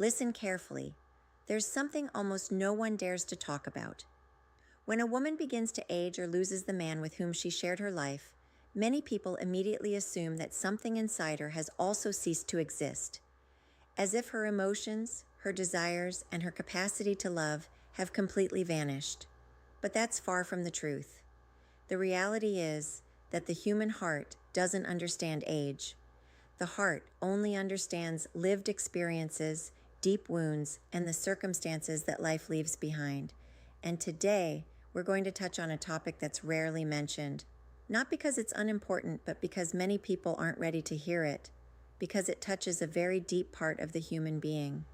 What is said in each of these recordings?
Listen carefully. There's something almost no one dares to talk about. When a woman begins to age or loses the man with whom she shared her life, many people immediately assume that something inside her has also ceased to exist, as if her emotions, her desires, and her capacity to love have completely vanished. But that's far from the truth. The reality is that the human heart doesn't understand age. The heart only understands lived experiences, deep wounds, and the circumstances that life leaves behind. And today, we're going to touch on a topic that's rarely mentioned. Not because it's unimportant, but because many people aren't ready to hear it, because it touches a very deep part of the human being.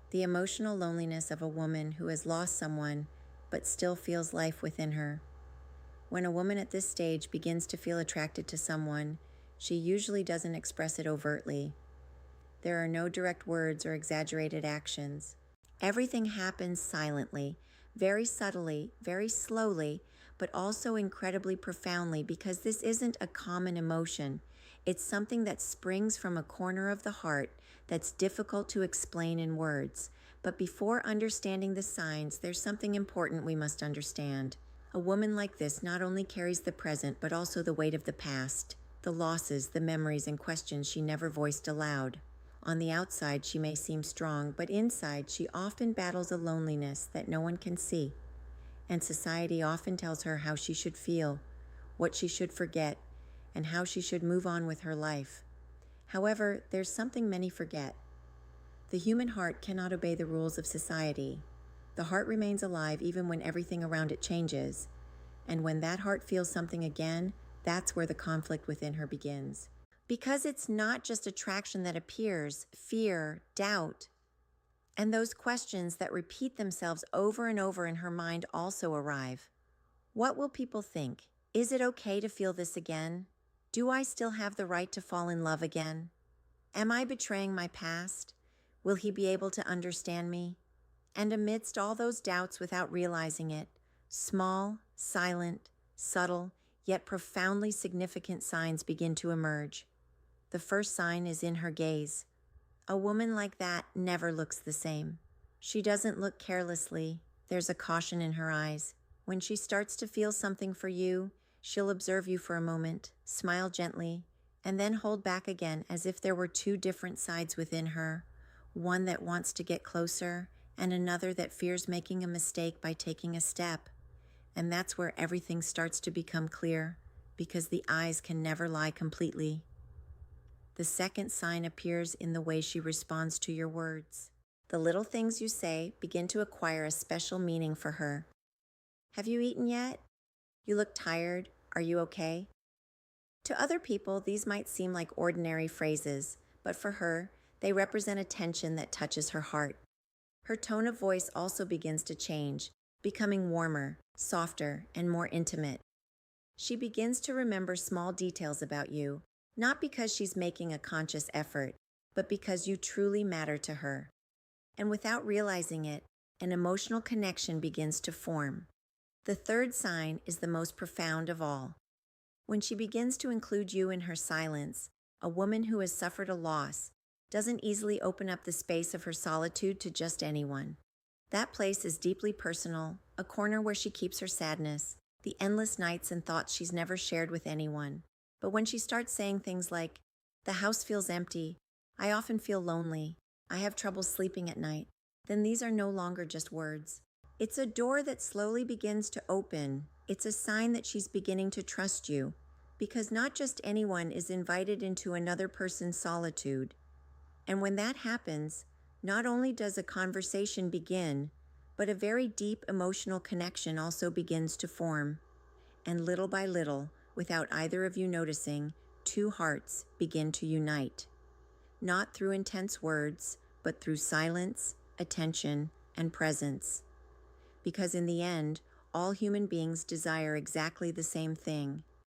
The emotional loneliness of a woman who has lost someone, but still feels life within her. When a woman at this stage begins to feel attracted to someone, she usually doesn't express it overtly. There are no direct words or exaggerated actions. Everything happens silently, very subtly, very slowly, but also incredibly profoundly, because this isn't a common emotion. It's something that springs from a corner of the heart that's difficult to explain in words. But before understanding the signs, there's something important we must understand. A woman like this not only carries the present, but also the weight of the past, the losses, the memories, and questions she never voiced aloud. On the outside, she may seem strong, but inside, she often battles a loneliness that no one can see. And society often tells her how she should feel, what she should forget, and how she should move on with her life. However, there's something many forget. The human heart cannot obey the rules of society. The heart remains alive even when everything around it changes. And when that heart feels something again, that's where the conflict within her begins. Because it's not just attraction that appears, fear, doubt, and those questions that repeat themselves over and over in her mind also arrive. What will people think? Is it okay to feel this again? Do I still have the right to fall in love again? Am I betraying my past? Will he be able to understand me? And amidst all those doubts, without realizing it, small, silent, subtle, yet profoundly significant signs begin to emerge. The first sign is in her gaze. A woman like that never looks the same. She doesn't look carelessly. There's a caution in her eyes. When she starts to feel something for you, she'll observe you for a moment, smile gently, and then hold back again, as if there were two different sides within her, one that wants to get closer and another that fears making a mistake by taking a step. And that's where everything starts to become clear, because the eyes can never lie completely. The second sign appears in the way she responds to your words. The little things you say begin to acquire a special meaning for her. Have you eaten yet? You look tired. Are you okay? To other people, these might seem like ordinary phrases, but for her, they represent a tension that touches her heart. Her tone of voice also begins to change, becoming warmer, softer, and more intimate. She begins to remember small details about you, not because she's making a conscious effort, but because you truly matter to her. And without realizing it, an emotional connection begins to form. The third sign is the most profound of all. When she begins to include you in her silence, a woman who has suffered a loss doesn't easily open up the space of her solitude to just anyone. That place is deeply personal, a corner where she keeps her sadness, the endless nights and thoughts she's never shared with anyone. But when she starts saying things like, "The house feels empty, I often feel lonely, I have trouble sleeping at night," then these are no longer just words. It's a door that slowly begins to open. It's a sign that she's beginning to trust you, because not just anyone is invited into another person's solitude. And when that happens, not only does a conversation begin, but a very deep emotional connection also begins to form. And little by little, without either of you noticing, two hearts begin to unite. Not through intense words, but through silence, attention, and presence. Because in the end, all human beings desire exactly the same thing: